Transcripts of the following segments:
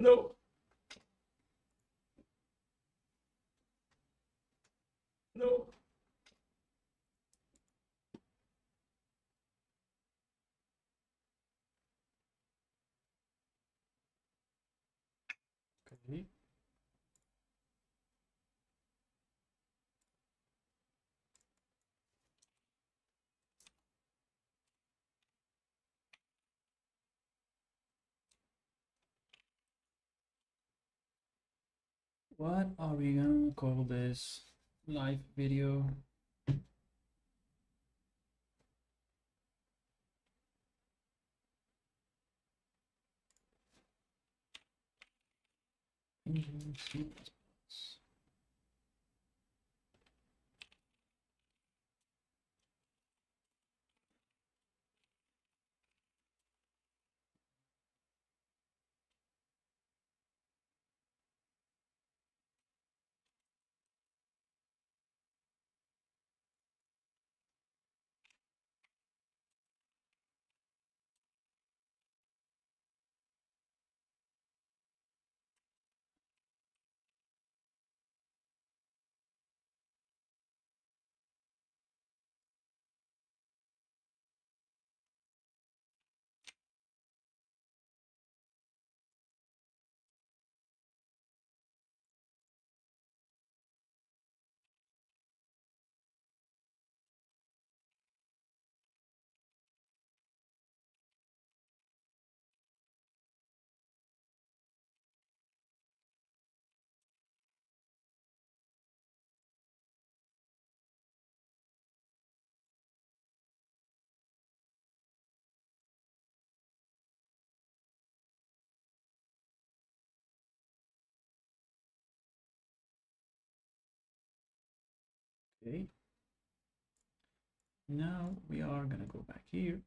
No. No. Okay. What are we gonna call this live video? Engine C++. Okay. Now we are gonna go back here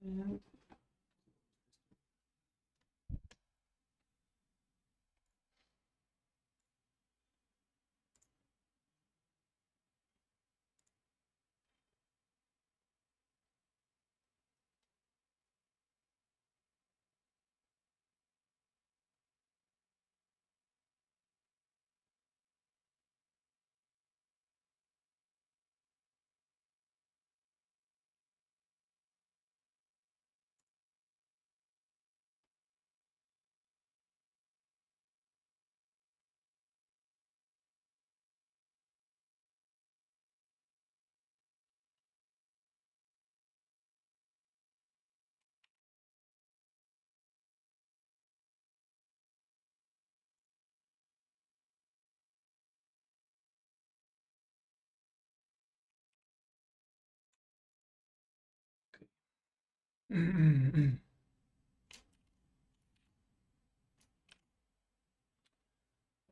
and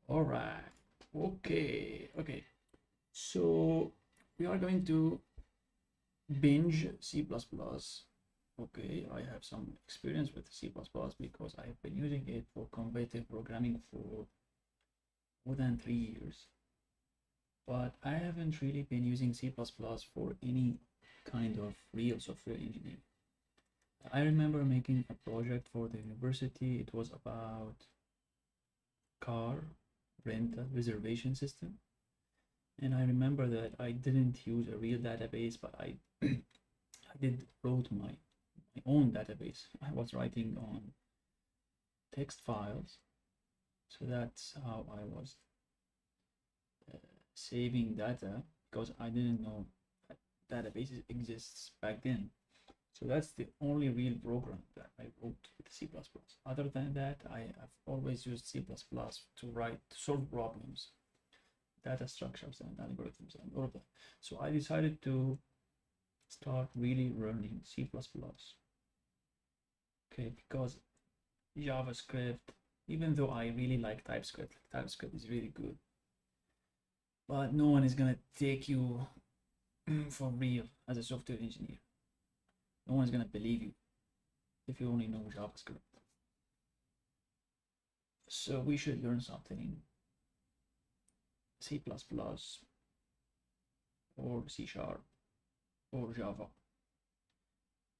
all right. Okay. So we are going to binge C++. Okay, I have some experience with C++ because I have been using it for competitive programming for more than 3 years. But I haven't really been using C++ for any kind of real software engineering. I remember making a project for the university. It was about car rental reservation system. And I remember that I didn't use a real database, but I I did wrote my own database. I was writing on text files, so that's how I was saving data because I didn't know that databases exists back then. So that's the only real program that I wrote with C++. Other than that, I have always used C++ to solve problems, data structures and algorithms and all of that. So I decided to start really learning C++. Okay, because JavaScript, even though I really like TypeScript is really good, but no one is gonna take you for real as a software engineer. No one's gonna believe you if you only know JavaScript. So we should learn something in C++ or C Sharp or Java.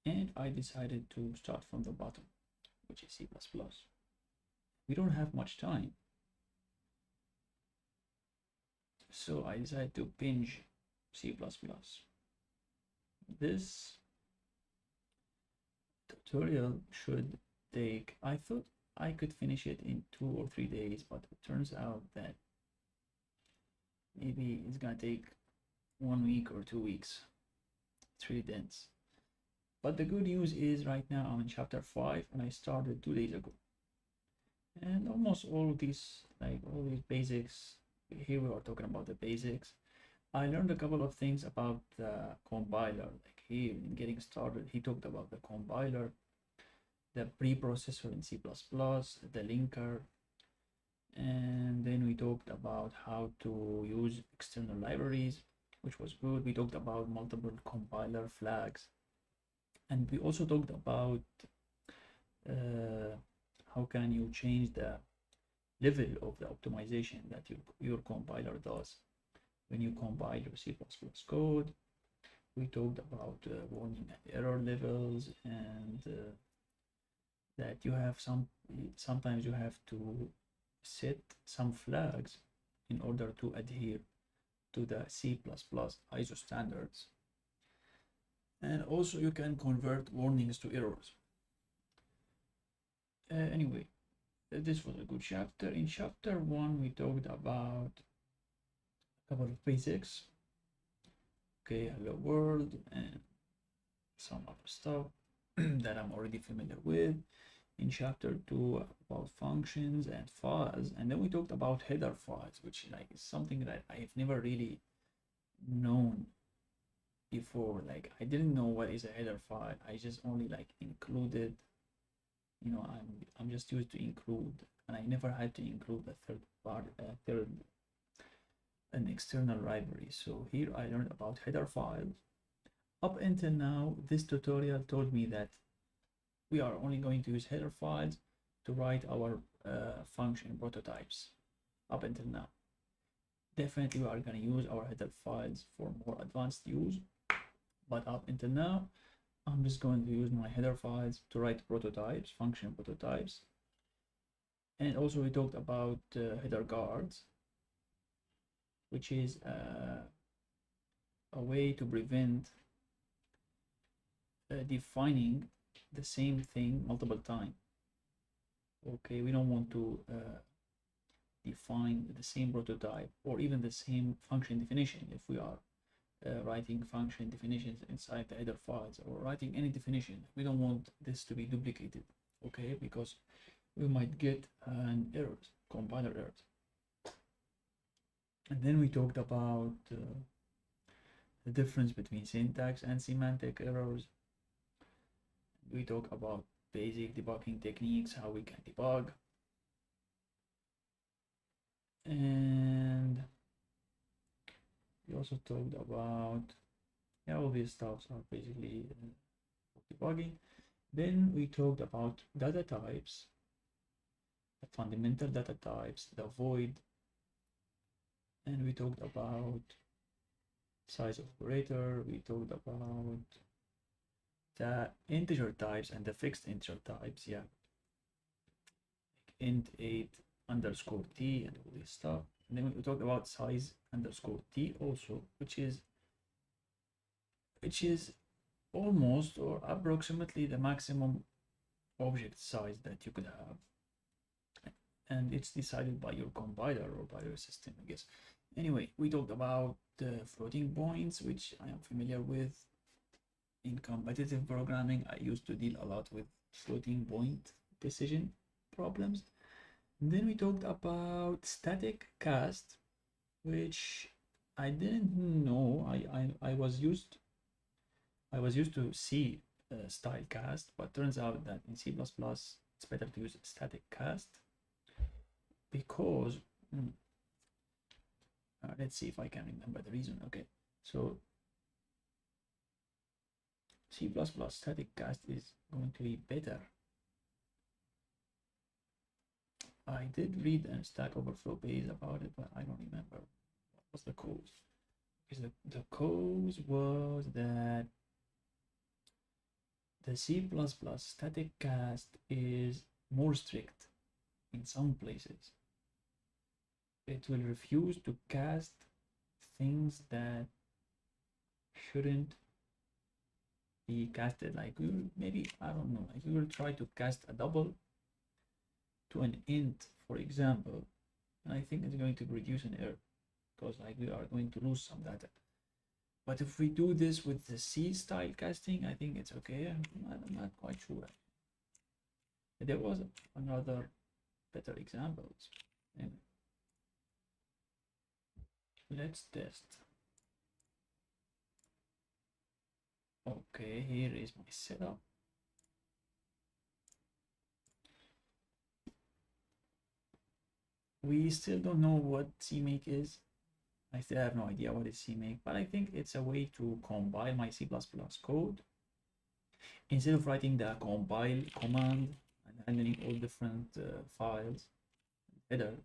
And I decided to start from the bottom. which is C++. We don't have much time, so I decided to binge C++. This tutorial should take, I thought I could finish it in 2 or 3 days, but it turns out that maybe it's gonna take 1 week or 2 weeks. It's really dense. But the good news is right now I'm in chapter 5 and I started 2 days ago. And almost all of these, like all these basics, here we are talking about the basics. I learned a couple of things about the compiler, like here in getting started, he talked about the compiler, the preprocessor in C++, the linker, and then we talked about how to use external libraries, which was good. We talked about multiple compiler flags, and we also talked about how can you change the level of the optimization that your compiler does when you compile your C++ code. We talked about warning and error levels, and that you have sometimes you have to set some flags in order to adhere to the C++ ISO standards. And also you can convert warnings to errors. Anyway, this was a good chapter. In chapter 1 we talked about a couple of basics. Okay, hello world and some other stuff that I'm already familiar with. In chapter 2 about functions and files, and then we talked about header files, which like is something that I've never really known before. Like I didn't know what is a header file. I just only like included, you know, I'm just used to include, and I never had to include an external library. So here I learned about header files. Up until now, this tutorial told me that we are only going to use header files to write our function prototypes. Up until now, definitely we are going to use our header files for more advanced use, but up until now I'm just going to use my header files to write prototypes, function prototypes. And also we talked about header guards, which is a way to prevent defining the same thing multiple times. Okay, we don't want to define the same prototype or even the same function definition if we are writing function definitions inside the header files, or writing any definition. We don't want this to be duplicated, okay, because we might get an error, compiler errors. And then we talked about the difference between syntax and semantic errors. We talk about basic debugging techniques, how we can debug, and we also talked about, yeah, all these stuffs are basically debugging. Then we talked about data types, the fundamental data types, the void, and we talked about size operator. We talked about the integer types and the fixed integer types, yeah, like int 8 underscore t and all this stuff. And then we talked about size underscore t also, which is almost or approximately the maximum object size that you could have, and it's decided by your compiler or by your system, I guess. Anyway, we talked about the floating points, which I am familiar with. In competitive programming, I used to deal a lot with floating point decision problems. And then we talked about static cast, which I didn't know. I was used to C style cast, but turns out that in C++ it's better to use static cast because let's see if I can remember the reason. Okay, so C++ static cast is going to be better. I did read a Stack Overflow page about it, but I don't remember what was the cause. Because the cause was that the C++ static cast is more strict in some places. It will refuse to cast things that shouldn't be casted. Like we will, maybe, I don't know, like we will try to cast a double to an int, for example, and I think it's going to produce an error because like we are going to lose some data. But if we do this with the C style casting, I think it's okay. I'm not quite sure. There was another better examples. Anyway, let's test. Okay, here is my setup. We still don't know what CMake is. I still have no idea what is CMake, but I think it's a way to compile my C++ code. Instead of writing the compile command and handling all different files, headers,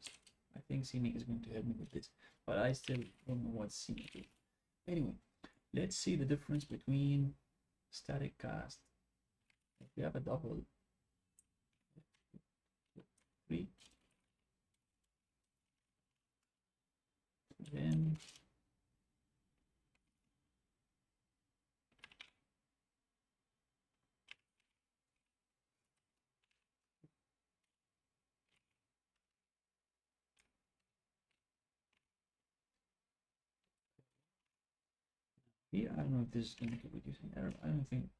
I think CMake is going to help me with this, but I still don't know what CMake is. Anyway, let's see the difference between static cast. If we have a double, 3, then here, I don't know if this is going to be producing error. I don't think.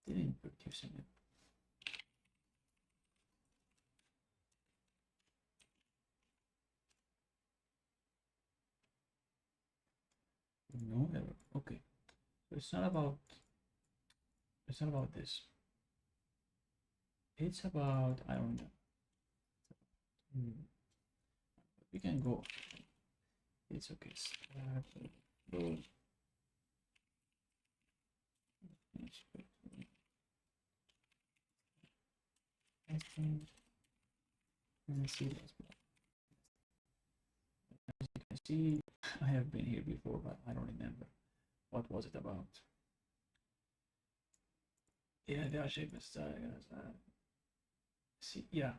Didn't produce an error. No error. Okay. So it's not about this. It's about, I don't know. We can go. It's okay. Go. And see this. As you can see, I have been here before, but I don't remember. What was it about? Yeah, they are shaped as see, yeah,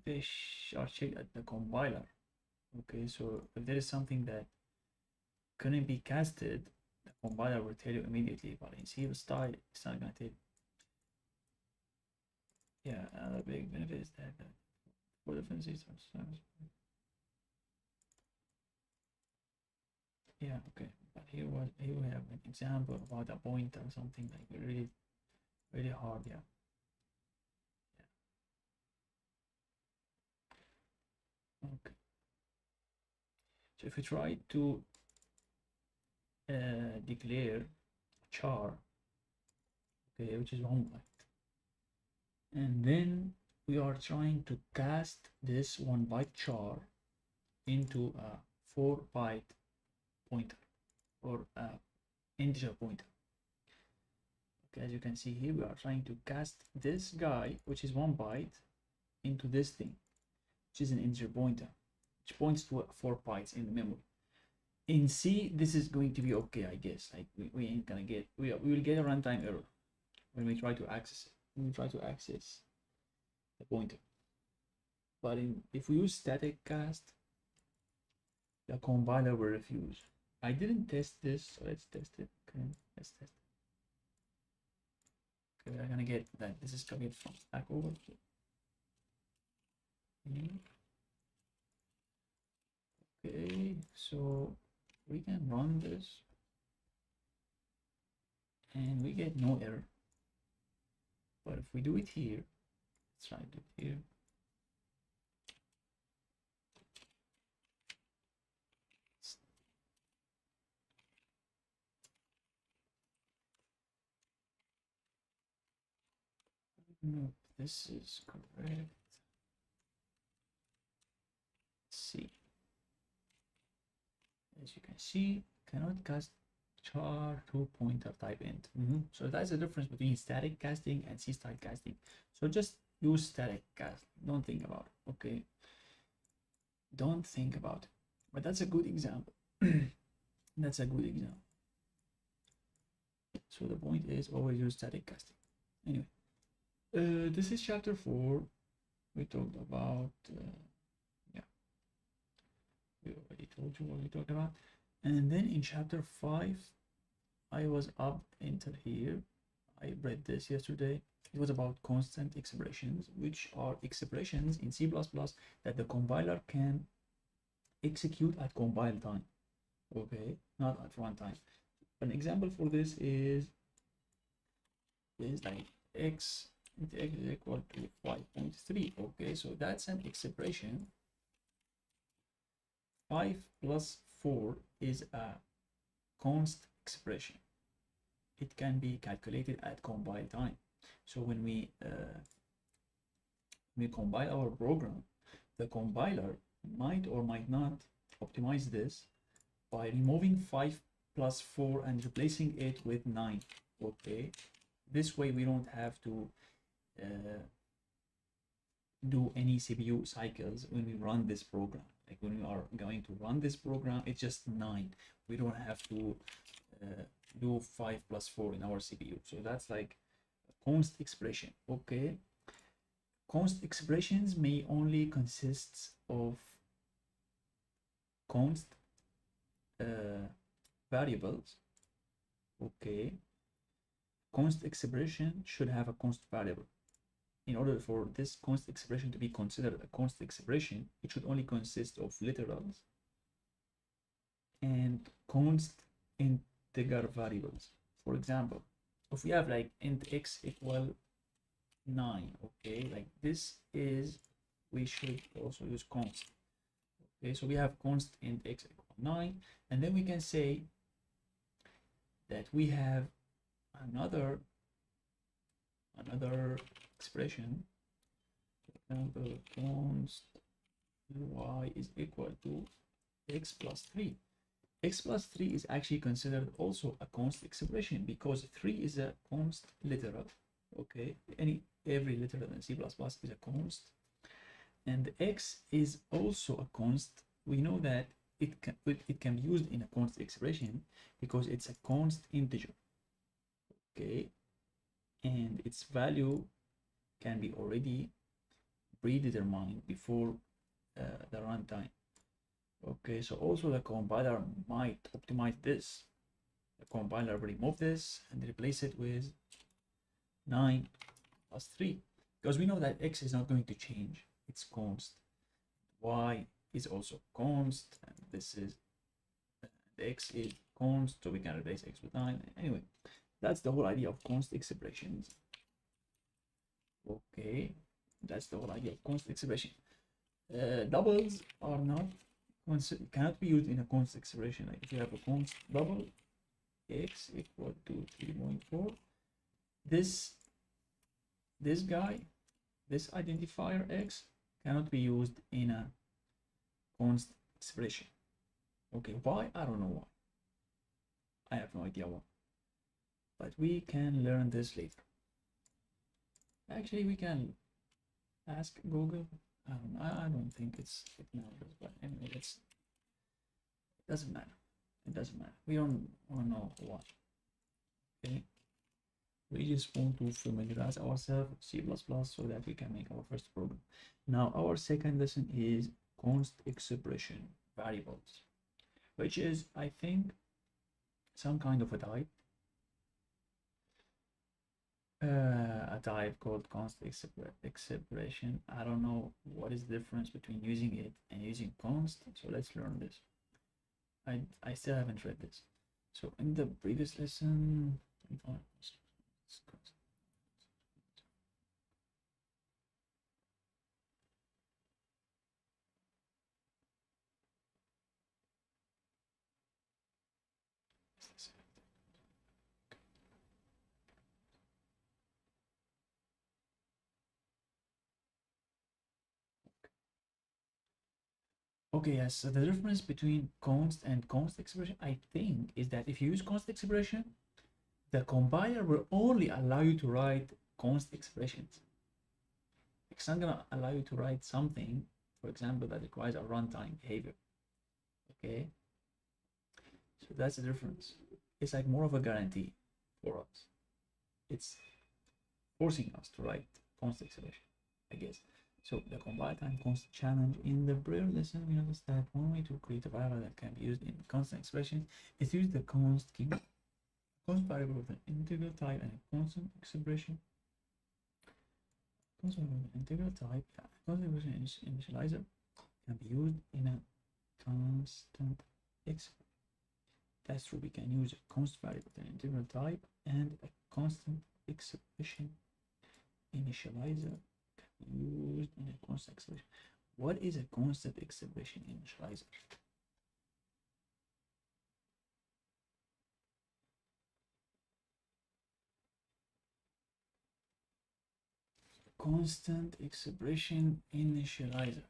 they are shaped at the compiler. Okay, so if there is something that couldn't be casted, the compiler will tell you immediately, but in C style, it's not gonna tell you. Yeah, another big benefit is that for differences are yeah, okay, but here we have an example about a pointer or something like really hard. Yeah. Okay, so if we try to declare char, okay, which is 1 byte, and then we are trying to cast this 1 byte char into a 4 byte pointer or integer pointer. Okay, as you can see here, we are trying to cast this guy, which is 1 byte, into this thing, which is an integer pointer, which points to 4 bytes in the memory. In C, this is going to be okay, I guess. Like we ain't gonna get, we will get a runtime error when we try to access it. When we try to access the pointer. But if we use static cast, the compiler will refuse. I didn't test this, so let's test it. Okay, let's test it. Okay, we're gonna get that this is copied from Stack Overflow. Okay, so we can run this and we get no error. But if we do it here, let's try to do it here. No, this is correct. Let's see. As you can see, cannot cast char to pointer type int. So that's the difference between static casting and C style casting. So just use static cast. Don't think about it. Okay. Don't think about it. But that's a good example. That's a good example. So the point is always use static casting. Anyway, this is chapter 4. We talked about, yeah, we already told you what we talked about. And then in chapter 5, I was up until here. I read this yesterday. It was about constant expressions, which are expressions in C++ that the compiler can execute at compile time. Okay, not at runtime. An example for this is like x is equal to 5.3. Okay, so that's an expression. 5 plus 4 is a const expression. It can be calculated at compile time. So when we compile our program, the compiler might or might not optimize this by removing 5 plus 4 and replacing it with 9. Okay, this way we don't have to do any CPU cycles when we run this program. Like when we are going to run this program, it's just 9. We don't have to do 5 plus 4 in our CPU. So that's like a const expression. Okay, const expressions may only consist of const variables. Okay, const expression should have a const variable. In order for this const expression to be considered a const expression, it should only consist of literals and const integer variables. For example, if we have like int x equal 9, okay, like this is, we should also use const. Okay, so we have const int x equal 9, and then we can say that we have another expression. For example, const y is equal to x plus 3. X plus 3 is actually considered also a const expression because 3 is a const literal. Okay, every literal in C++ is a const, and x is also a const. We know that it can be used in a const expression because it's a const integer. Okay, and its value can be already predetermined before the runtime. Okay, so also the compiler might optimize this. The compiler will remove this and replace it with 9 plus 3, because we know that x is not going to change. It's const. Y is also const, and this is the x is const, so we can replace x with 9. Anyway, that's the whole idea of const expressions. Okay, that's the whole idea of const expression. Doubles are not cannot be used in a const expression. Like if you have a const double x equal to 3.4, this guy, this identifier x, cannot be used in a const expression. Okay, why? I don't know why. I have no idea why. But we can learn this later. Actually, we can ask Google. I don't think it matters, but anyway, it doesn't matter. It doesn't matter. We don't know why. Okay. We just want to familiarize ourselves with C++ so that we can make our first program. Now, our second lesson is const expression variables, which is, I think, some kind of a type. A type called const expression. I don't know what is the difference between using it and using const, so let's learn this. I still haven't read this. So in the previous lesson, okay, yes, so the difference between const and const expression, I think, is that if you use const expression, the compiler will only allow you to write const expressions. It's not gonna allow you to write something, for example, that requires a runtime behavior. Okay. So that's the difference. It's like more of a guarantee for us. It's forcing us to write constant expression, I guess. So the compile time constant challenge. In the prior lesson, we noticed that one way to create a variable that can be used in constant expression is to use the const key, const variable with an integral type and a constant expression. Constant with an integral type, constant expression initializer can be used in a constant expression. That's true. We can use a const variable with an integral type and a constant expression initializer used in a constant expression. What is a constant expression initializer? Constant expression initializer.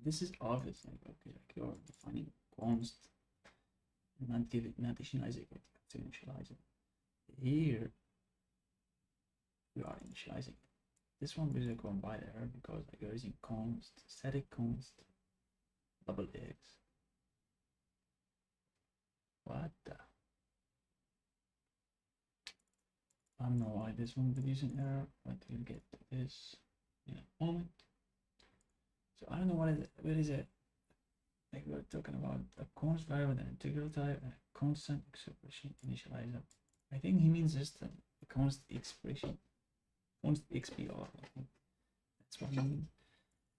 This is obvious, like okay, like you're defining const, not give it, not initialize it, to initialize it. Here we are initializing it. This one is going by error because like you're using const, static const, double x. What the? I don't know why this one is using error, but we'll get to this in a moment. So I don't know what is it. Like we're talking about a const variable with an integral type and a constant expression initializer. I think he means just a const expression, const XPR. I think that's what he means.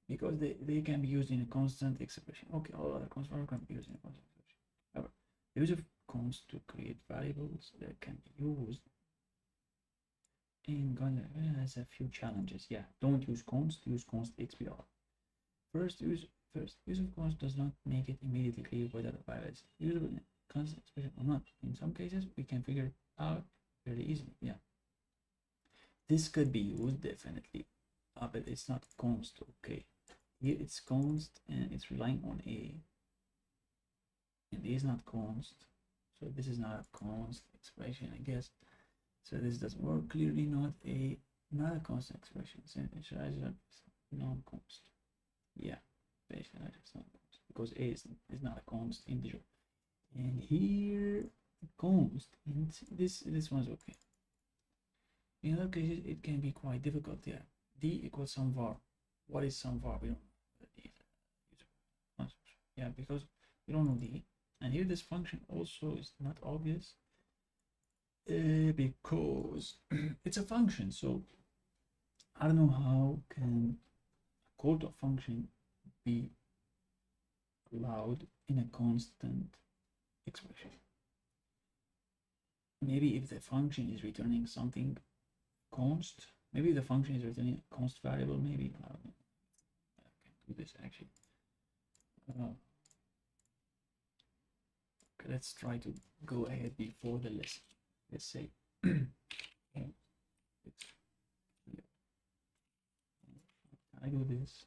Because they can be used in a constant expression. Okay, all other const variables can be used in a constant expression. However, the use of const to create variables that can be used in has a few challenges. Yeah, don't use const, use const XPR. First, use of const does not make it immediately clear whether the variable is usable in a constant expression or not. In some cases, we can figure it out very easily. Yeah, this could be used definitely, but it's not const. Okay, here it's const and it's relying on a, and it is not const, so this is not a const expression, I guess. So this doesn't work. Clearly not a constant expression. So initializer is non-const. Yeah, basically it's not const because a is not a const integer. And here const, and this one's okay. In other cases it can be quite difficult. Yeah, d equals some var. What is some var? We don't know. Yeah, because we don't know d. And here this function also is not obvious because it's a function. So I don't know how can a call to a function be allowed in a constant expression. Maybe if the function is returning something const, maybe the function is returning a const variable, maybe I don't know. I can do this actually. Okay, let's try to go ahead before the lesson. Let's say I do this.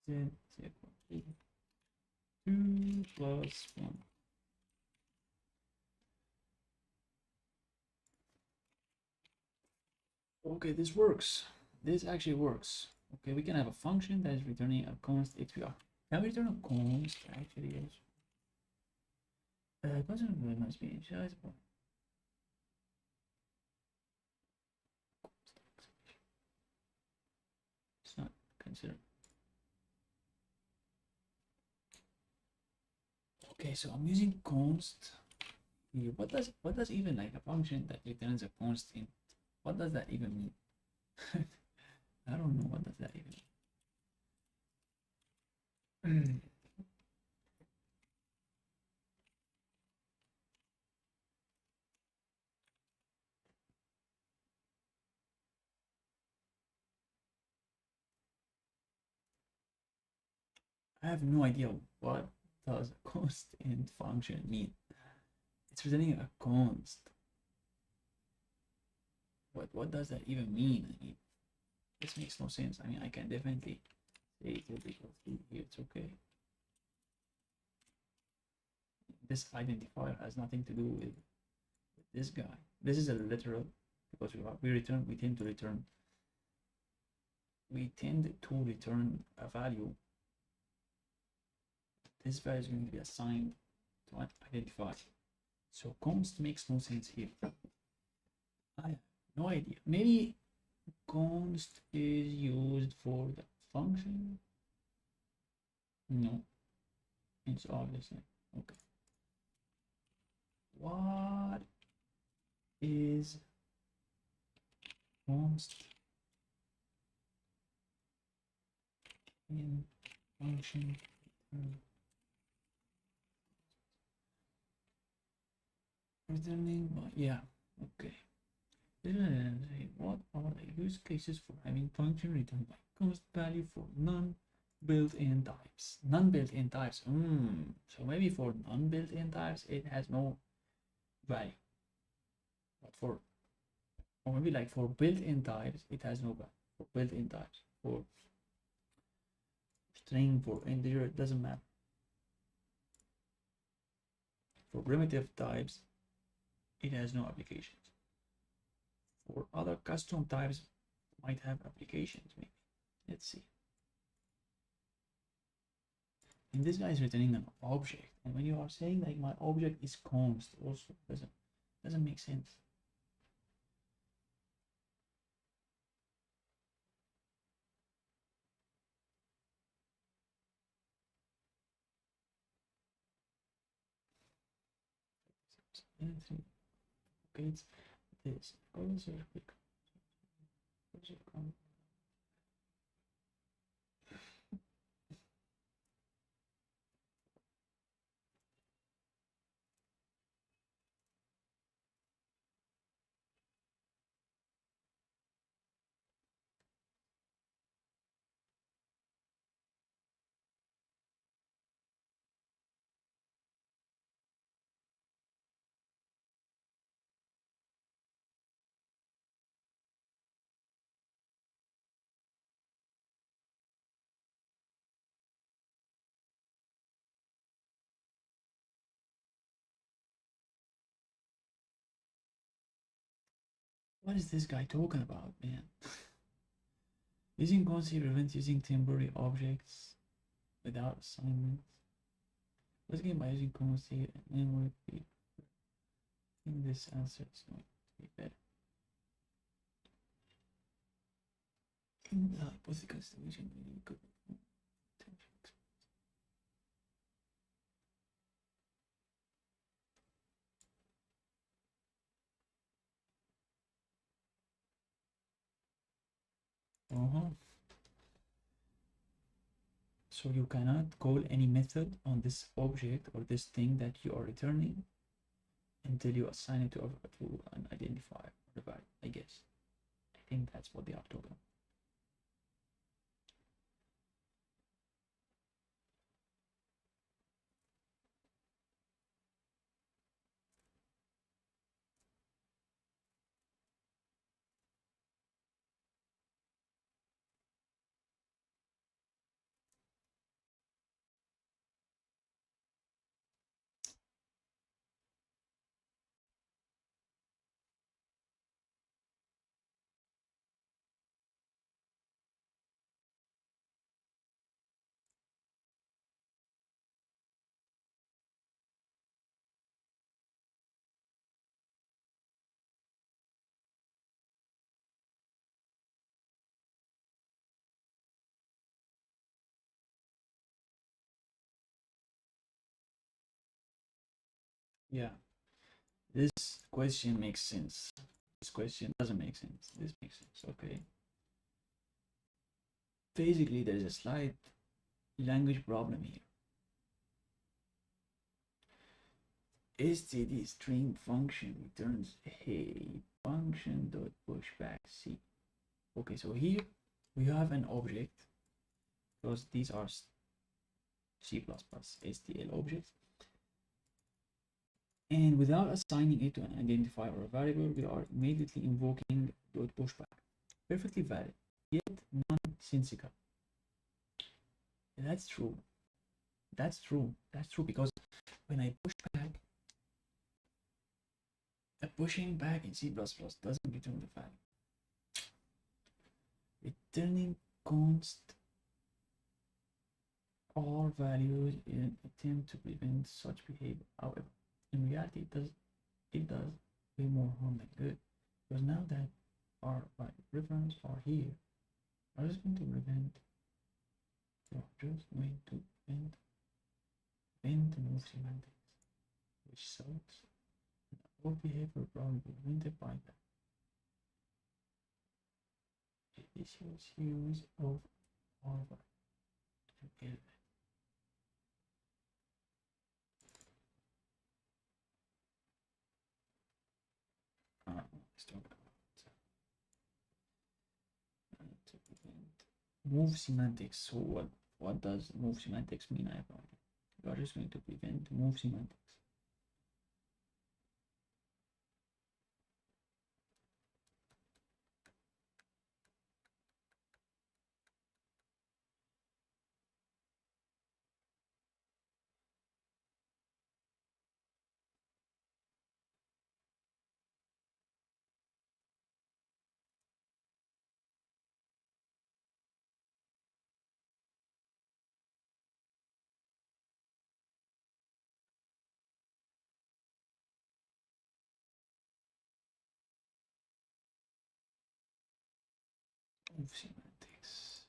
Z equal to 2 plus 1. Okay, this works. This actually works. Okay, we can have a function that is returning a const HPR. Can we return a const actually? Yes. Constant must be initialized. It's not considered. Okay, so I'm using const here. What does even like a function that returns a constant? What does that even mean? I don't know what does that even mean. I have no idea what does a constant function mean. It's returning a const. What does that even mean? I mean, this makes no sense. I mean, I can definitely say it will equal to here. It's okay. This identifier has nothing to do with this guy. This is a literal because we tend to return a value. This value is going to be assigned to an identifier. So const makes no sense here. I have no idea. Maybe const is used for the function. No, it's obviously okay. What is const in function? Returning, yeah, okay. What are the use cases for having function return by const value for non-built-in types? Non-built-in types. So maybe for non-built-in types it has no value, but or maybe like for built-in types it has no value. For built-in types, for string, for integer, it doesn't matter. For primitive types it has no applications. For other custom types might have applications, maybe. Let's see. And this guy is returning an object, and when you are saying like my object is const, also doesn't make sense. Okay, it's this. What is this guy talking about, man? Using const prevents using temporary objects without assignments. Let's get by using const and then we'll be. I think this answer is going to be better. In the hypothetical situation, we could. So you cannot call any method on this object or this thing that you are returning until you assign it to an identifier or the value, I guess. I think that's what they are talking about. Yeah, this question makes sense. This question doesn't make sense. This makes sense. Okay. Basically, there is a slight language problem here. Std string function returns a function dot pushback c. Okay, so here we have an object because these are C++ STL objects, and without assigning it to an identifier or a variable, we are immediately invoking dot pushback. Perfectly valid, yet nonsensical. That's true. That's true. That's true because when I push back, a pushing back in C++ doesn't return the value. Returning const R values in an attempt to prevent such behavior. However, in reality, it does way more harm than good. Because now that our reference are here, I'm just going to prevent. So I'm just going to prevent move semantics, which sucks. All behavior probably prevented by that. Issues use of Harvard and Elvin. Let's talk about to prevent move semantics. So what does move semantics mean? I have no idea. We are just going to prevent move semantics. Move semantics.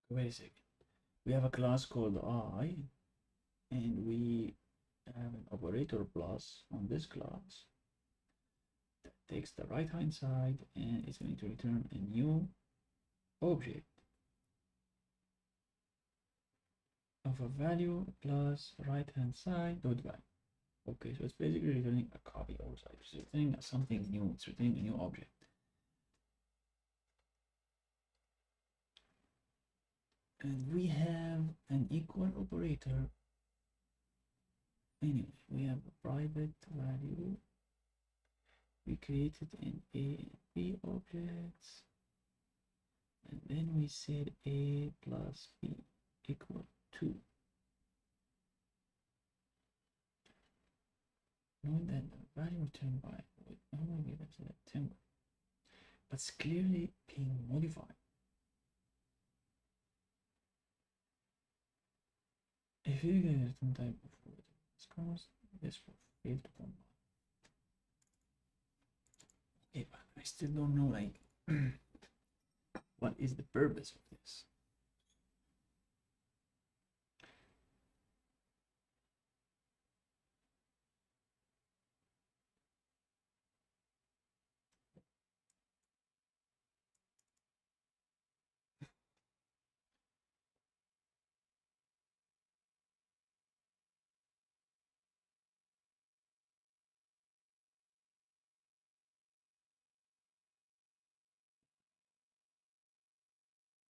Wait a second. We have a class called I, and we have an operator plus on this class that takes the right hand side and it's going to return a new object of a value plus right hand side dot value. Okay, so it's basically returning a copy also. It's returning something new, it's returning a new object. And we have an equal operator. Anyway, we have a private value. We created an A and B objects. And then we said A plus B equal 2. Knowing that the value returned by would normally be represented as 10, but it's clearly being modified. If you get a certain type of scores, this will fail to combine. Okay, but I still don't know like what is the purpose of this.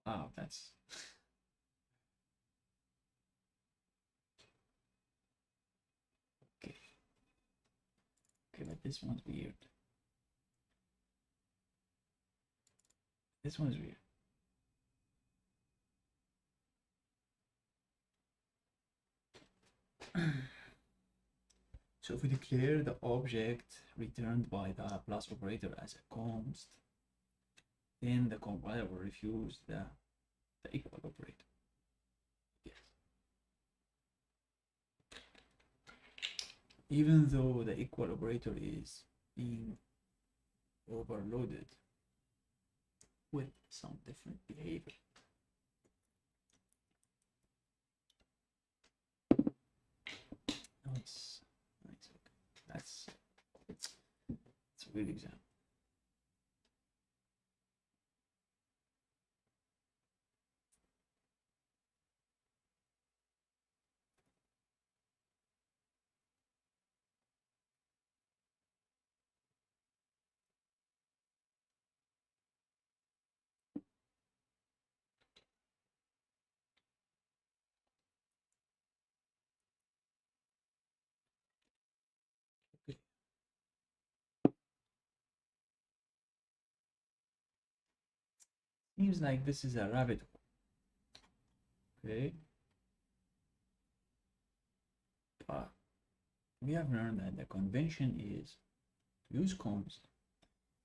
Wow, that's okay. Okay, but this one's weird. This one's weird. So if we declare the object returned by the plus operator as a const, then the compiler will refuse the equal operator. Yes. Even though the equal operator is being overloaded with some different behavior. Nice. Nice. Okay. That's a good example. Okay. Seems like this is a rabbit hole. Okay. But we have learned that the convention is to use const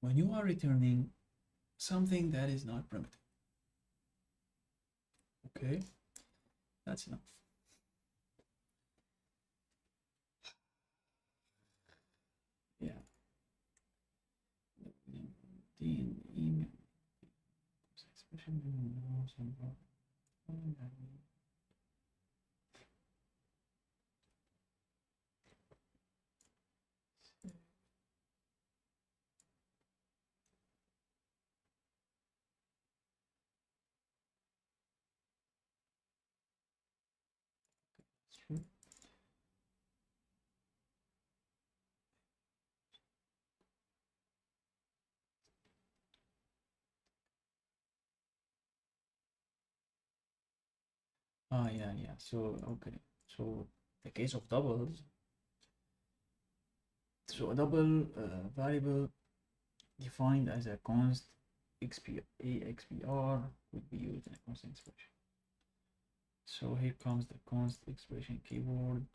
when you are returning something that is not primitive. Okay, that's enough. Yeah. The email expression. Yeah. So okay. So the case of doubles. So a double variable defined as a const AXPR would be used in a constant expression. So here comes the const expression keyword.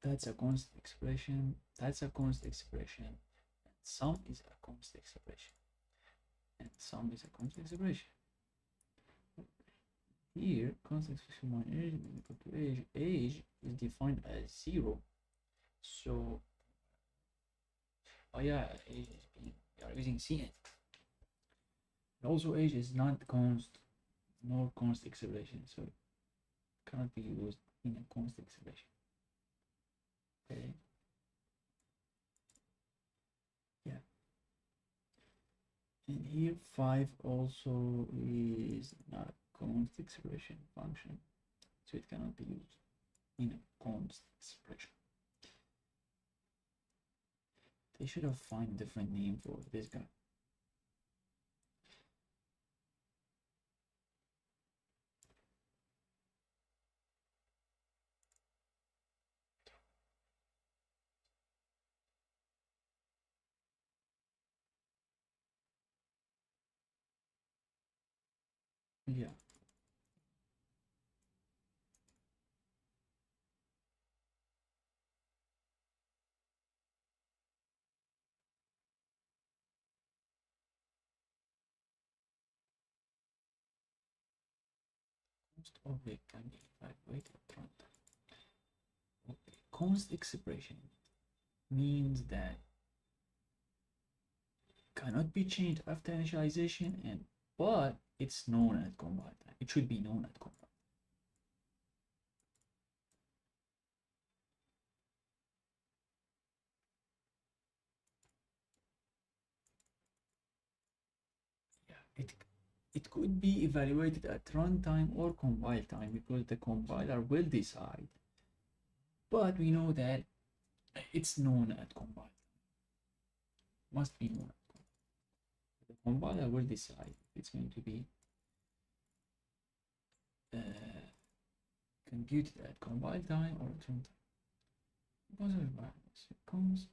That's a const expression. That's a const expression. And sum is a const expression. And sum is a const expression. Here, const expression my age is equal to age. Age is defined as 0. So, oh yeah, age is being, we are using cn. And also, age is not const, nor const expression. So, it cannot be used in a const expression. Okay. Yeah. And here 5 also is not a const expression function, so it cannot be used in a const expression. They should have found a different name for this guy. Yeah. Const object can be evaluated at runtime. Okay. Const expression means that cannot be changed after initialization, and but it's known at compile time. It should be known at compile. Yeah, it could be evaluated at runtime or compile time because the compiler will decide. But we know that it's known at compile. Must be known at compile. The compiler will decide if it's going to be computed at compile time or at runtime. Composite variables. Const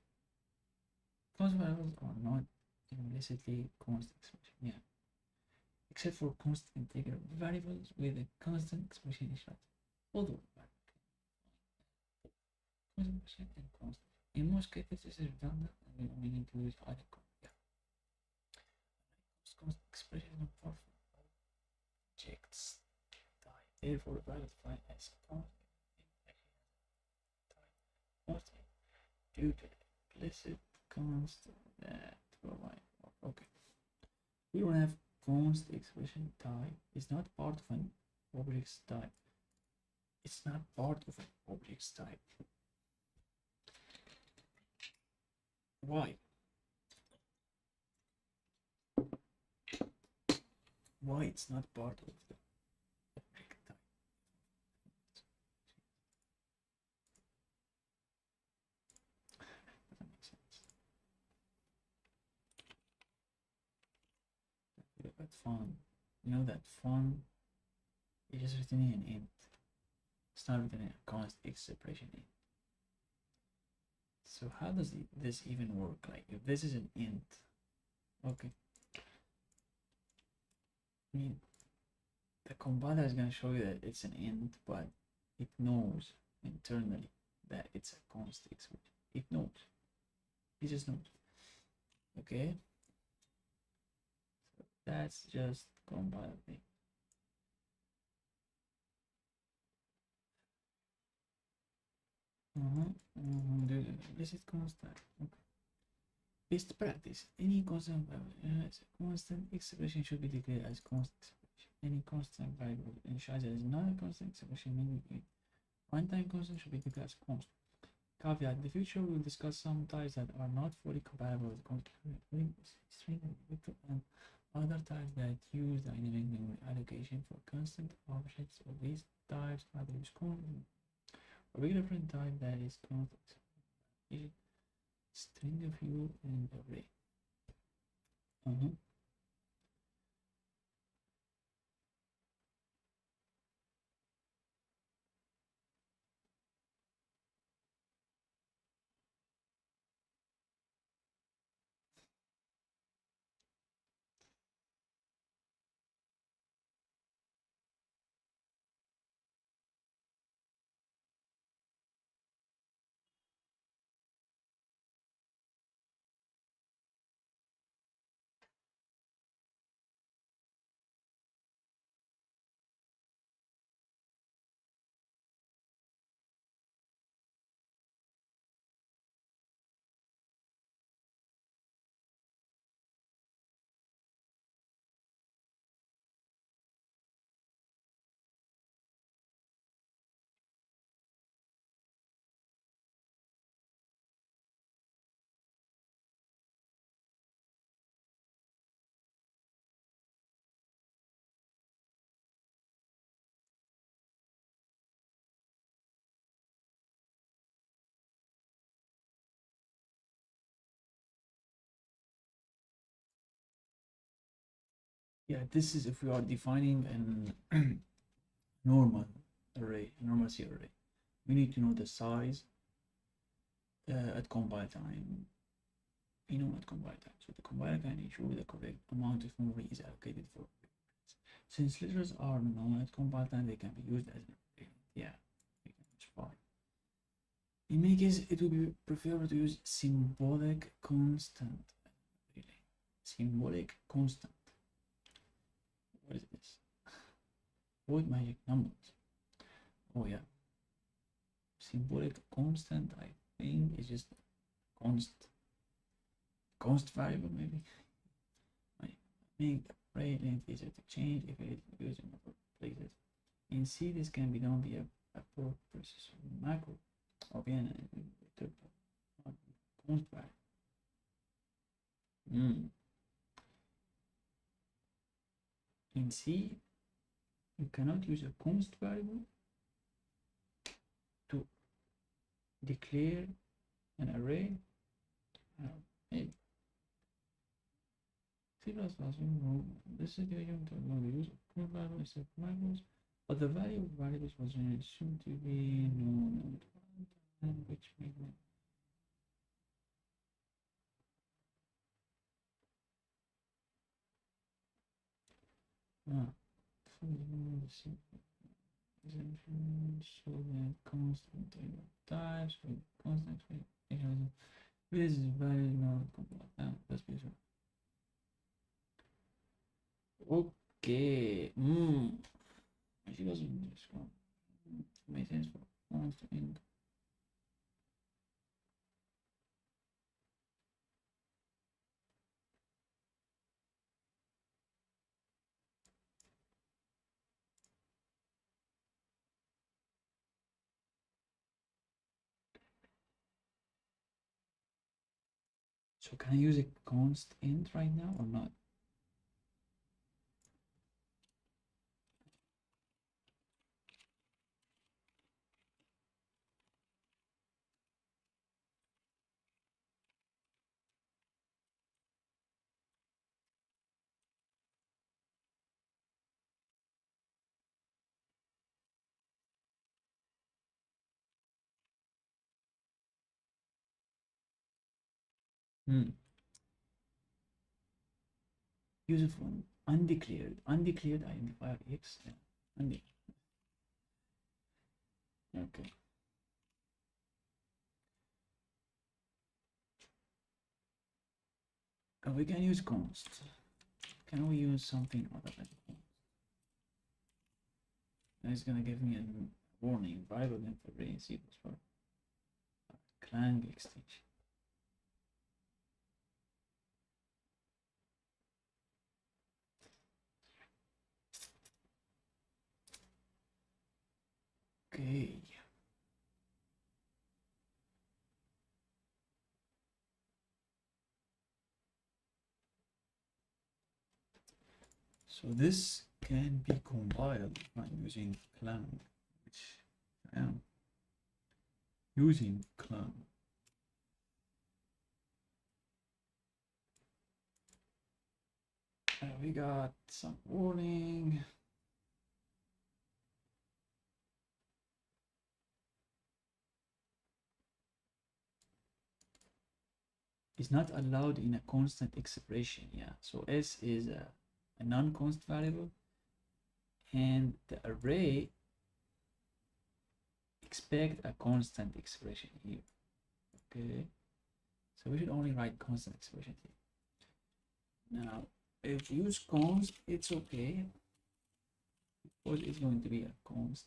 variables are not implicitly const expression. Yeah. Except for constant integer variables with a constant expression initialized. Although constant and constant. In most cases, this is redundant and we need to use either. Yeah. Constant expression of objects type. Therefore, the value defined as constant due to the implicit constant that provide. Okay. We don't have const expression type. It's not part of an object's type. It's not part of an object's type. Why? Why it's not part of the object type? Doesn't make sense. Look at fun. You know that fun is just written in int. It's not written in a const expression int. So how does this even work? Like if this is an int, okay. I mean, the compiler is going to show you that it's an int, but it knows internally that it's a const expression. It knows. It just knows. Okay. So that's just compiler thing. This is constant. Okay. Best practice. Any constant expression should be declared as constant expression. Any constant variable initialized as not a constant expression may be runtime constant should be declared as constant. Caveat: in the future we will discuss some types that are not fully compatible with constant string and other types that use dynamic memory allocation for constant objects. Of these types either use constant a regular print type that is constant string of view and array. Yeah, this is if we are defining an normal array, normal C array. We need to know the size at compile time. At compile time. So the compiler can ensure the correct amount of memory is allocated for. Since letters are known at compile time, they can be used as an array. Yeah, we can use fine. In many cases, it would be preferable to use symbolic constant. Really, symbolic constant. What is this? Void magic numbers. Oh yeah. Symbolic constant, I think, is just const variable maybe. Make the array length easier to change if it is used in other places. In C, this can be done via a process macro or via a const variable. In C, you cannot use a const variable to declare an array. Maybe. C++, this situation to know the use of const variable instead of macros, but the value of variables was assumed to be known, which made them So the constant types with constant this is very not complex. That's beautiful. Okay. She doesn't just make sense for constant. So can I use a const int right now or not? Use of one undeclared identifier x. Yeah. Okay. We can use const. Can we use something other than const? It's gonna give me a warning. Variable info C++ Clang extension. Okay. So this can be compiled by using Clang, which I am using Clang. We got some warning. Is not allowed in a constant expression. Yeah, so s is a non-const variable, and the array expect a constant expression here. Okay, so we should only write constant expression here. Now if you use const, it's okay because it's going to be a const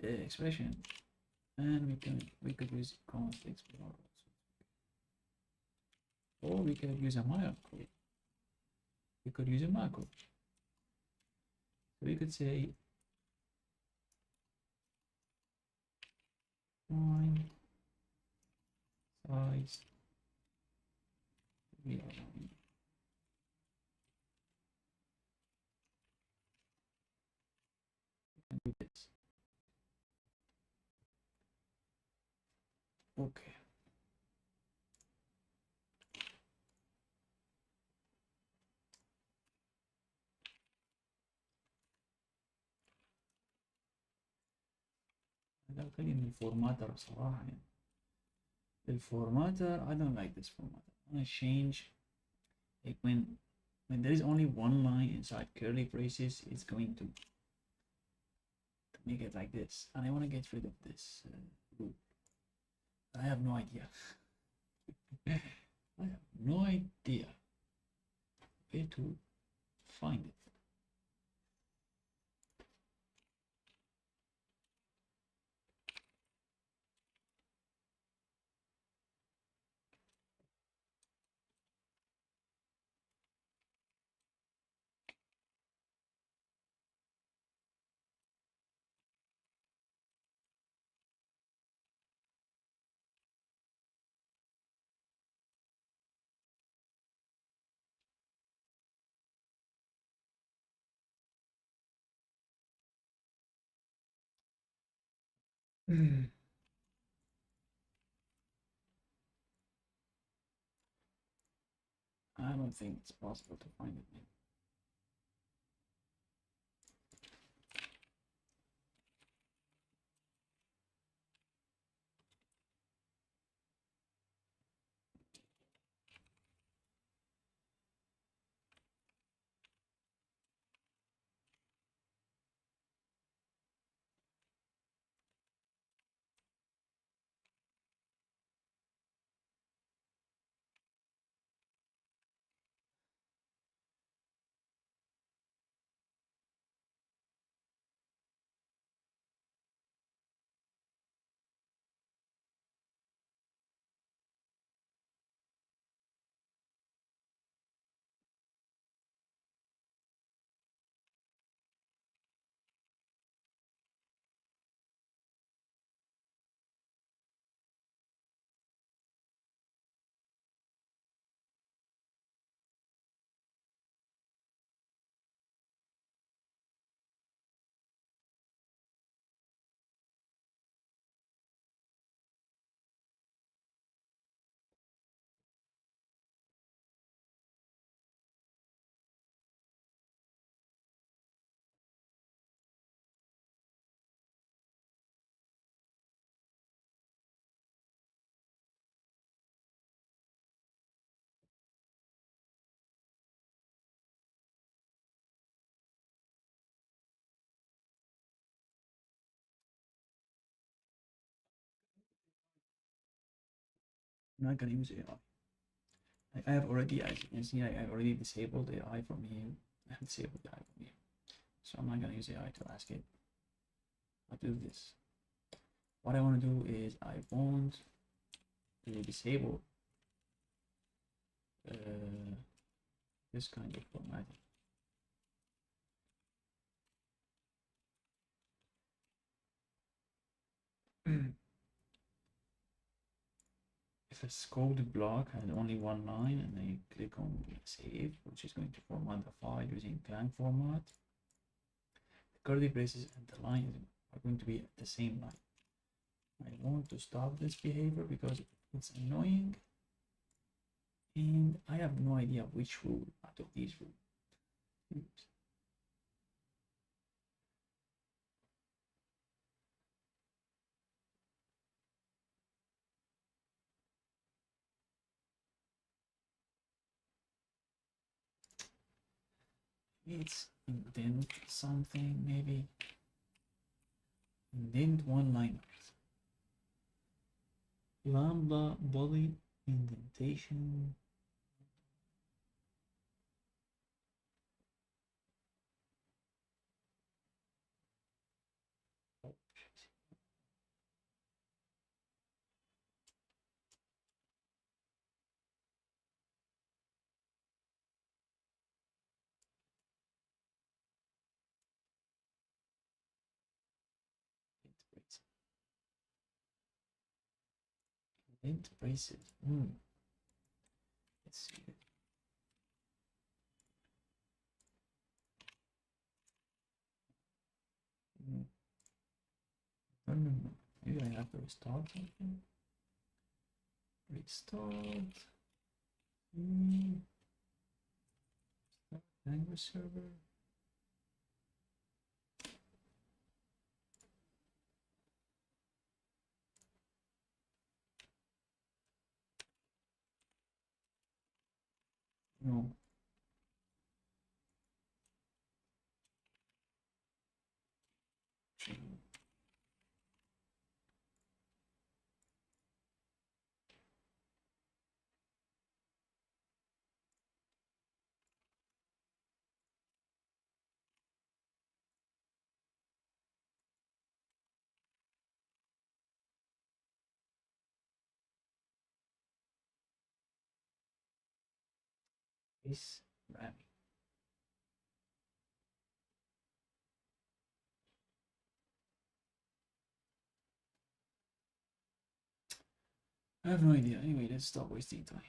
expression, and we could use const expression, or we could use a macro. We could use a macro. So we could say line size realign. And do this. Okay. هذا كلمة الفورماتر صراحة يعني. الفورماتر I don't like this formatter. I'm gonna change like when there is only one line inside curly braces, it's going to make it like this, and I want to get rid of this loop. I have no idea. I have no idea where to find it. I don't think it's possible to find it. I'm not gonna use AI. I have already, as you can see, I already disabled AI from here. I have disabled AI from here. So I'm not gonna use AI to ask it. I'll do this. What I want to do is I want to disable this kind of formatting. If a code block has only one line and I click on save, which is going to format the file using Clang format, the curly braces and the lines are going to be at the same line. I want to stop this behavior because it's annoying and I have no idea which rule out of these rules. Oops. It's indent something, maybe indent one liners. Lambda body indentation. Oh, shit. Indent braces. Let's see. No. Maybe I have to restart something. Restart. Start language server. No. Is ramming. I have no idea. Anyway, let's stop wasting time.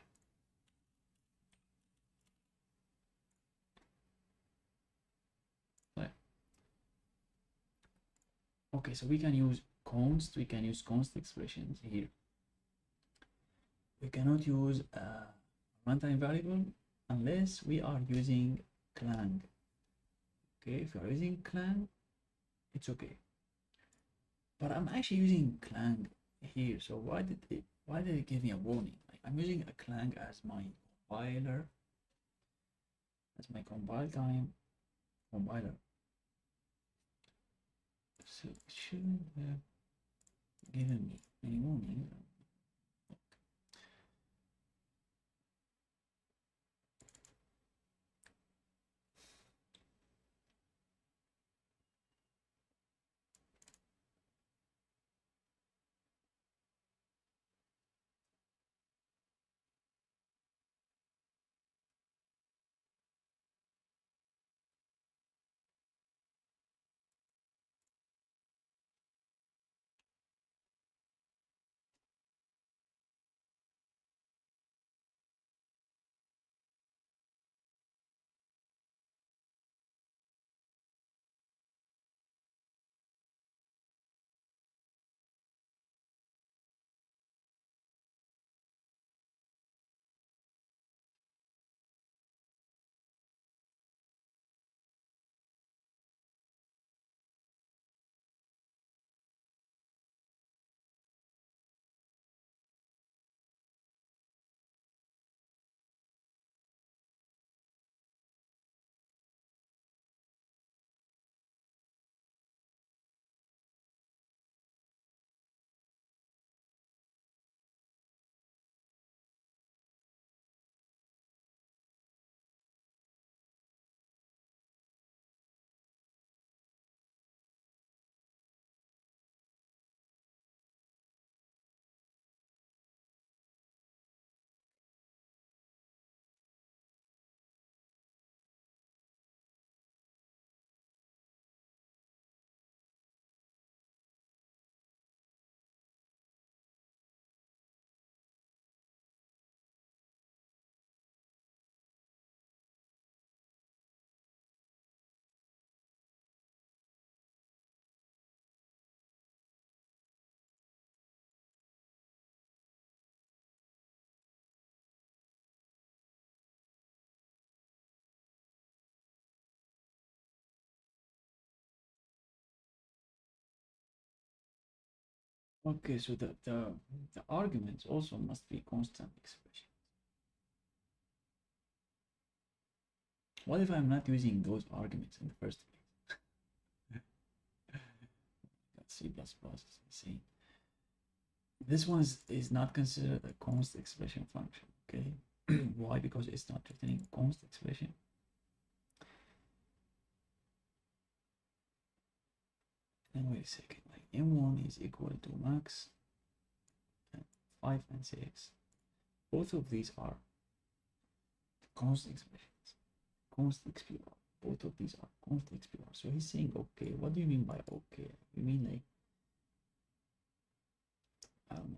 Okay, so we can use const, we can use const expressions here. We cannot use a runtime variable unless we are using Clang. Okay, if you are using Clang, it's okay. But I'm actually using Clang here, so why did it give me a warning? Like, I'm using a Clang as my compiler, as my compile time compiler. So it shouldn't have given me any warning. Okay, so the arguments also must be constant expression. What if I'm not using those arguments in the first place? C++ is insane. This one is not considered a const expression function, okay? Why? Because it's not returning const expression. And wait a second, like m1 is equal to max and 5 and 6. Both of these are const expressions, const XPR. Both of these are const XPR. So he's saying, okay, what do you mean by okay? You mean like, I don't know.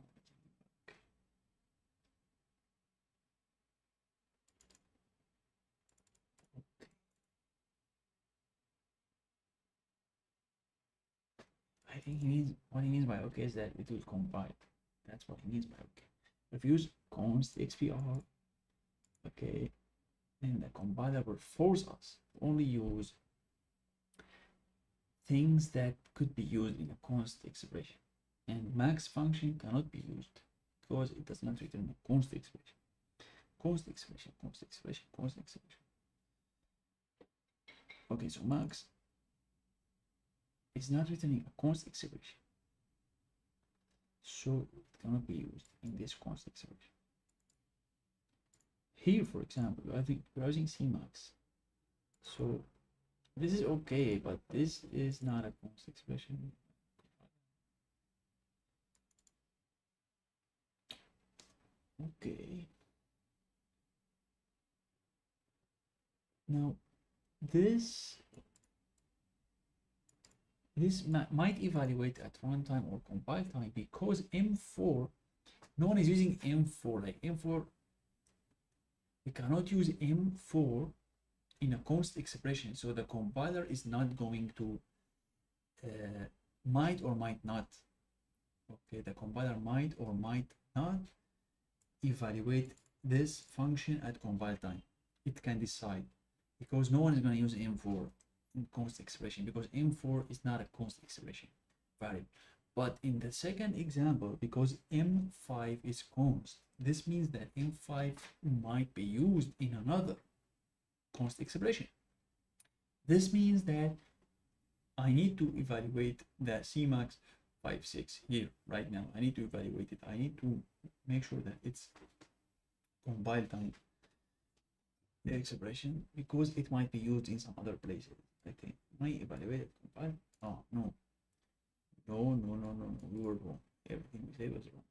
Okay. Okay. I think he means, what he means by okay is that it will compile. That's what he means by okay. If you use const XPR, okay, then the compiler will force us to only use things that could be used in a const expression. And max function cannot be used because it does not return a const expression. Const expression, const expression, const expression. Okay, so max is not returning a const expression. So it cannot be used in this const expression. Here, for example, I think we're using Cmax. So this is okay, but this is not a const expression. Okay. Now this might evaluate at runtime or compile time because M4, no one is using M4. Like M4, we cannot use M4 in a const expression, so the compiler is not going to might or might not. Okay, the compiler might or might not evaluate this function at compile time. It can decide because no one is going to use M4 in const expression because M4 is not a const expression variable. But in the second example, because M5 is const, this means that M5 might be used in another const expression. This means that I need to evaluate the Cmax 5.6 here right now. I need to evaluate it. I need to make sure that it's compile time the expression because it might be used in some other places. I think. Am I evaluated compile? Oh no. No. We were wrong. Everything we said was wrong.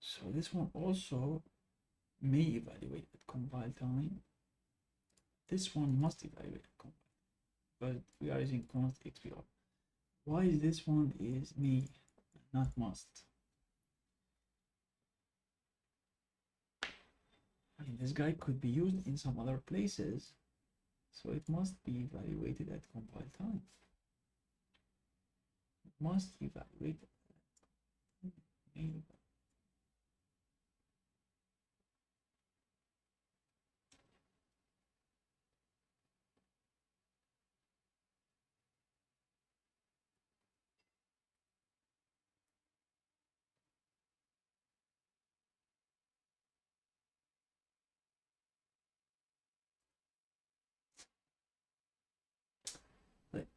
So this one also may evaluate at compile time. This one must evaluate at compile, but we are using const XPR. Why is this one is may, not must? I mean, this guy could be used in some other places, so it must be evaluated at compile time. It must evaluate. Like,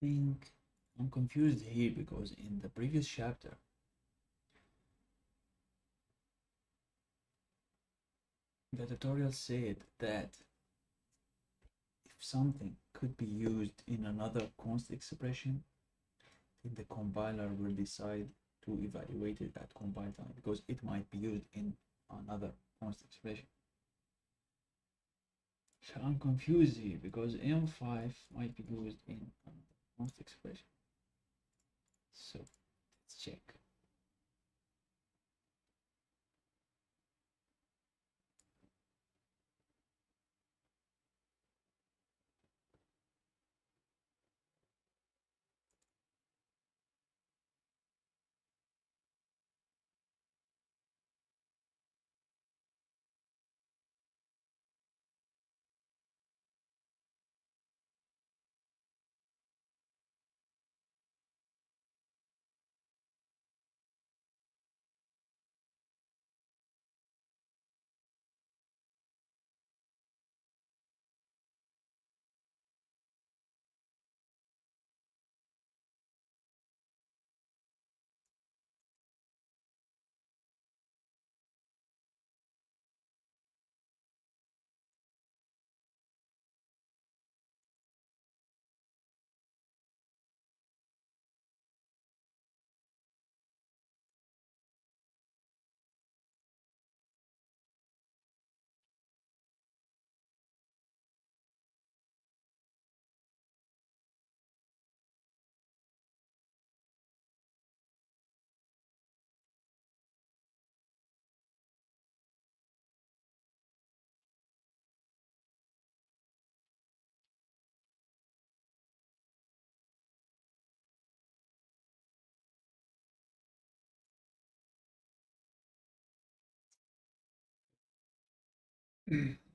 think I'm confused here because in the previous chapter, the tutorial said that if something could be used in another const expression, then the compiler will decide to evaluate it at compile time because it might be used in another const expression. So I'm confused here because M5 might be used in most expression. So let's check.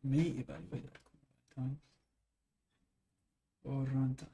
May evaluate time or runtime.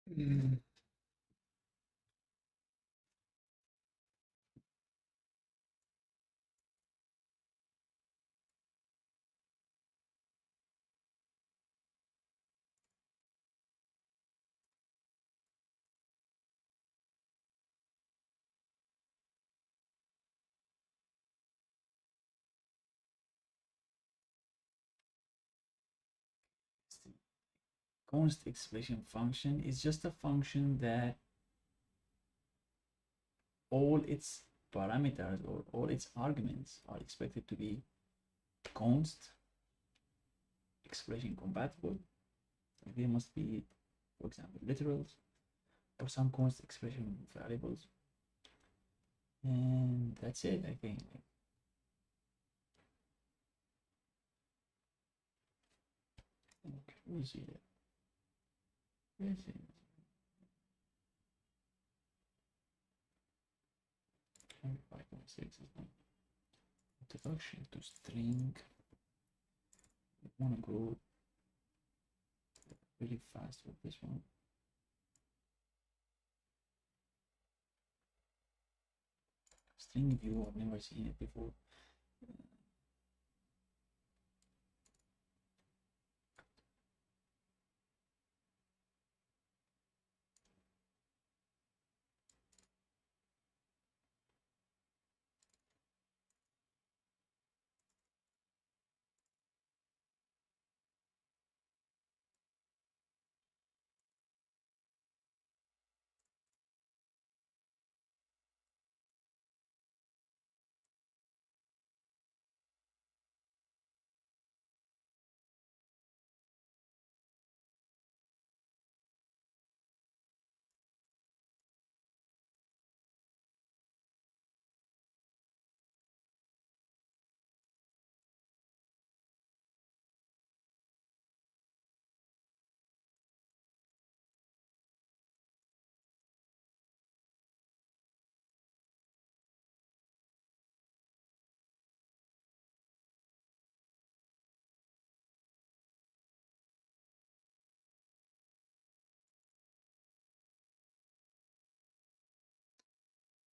Mm. Const expression function is just a function that all its parameters or all its arguments are expected to be const expression compatible. They must be, for example, literals, or some const expression variables, and that's it. I think. We'll see that. Let's see. 5.6 is not introduction to string. I want to go really fast with this one. String view, I've never seen it before.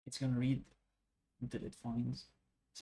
It's gonna read until it finds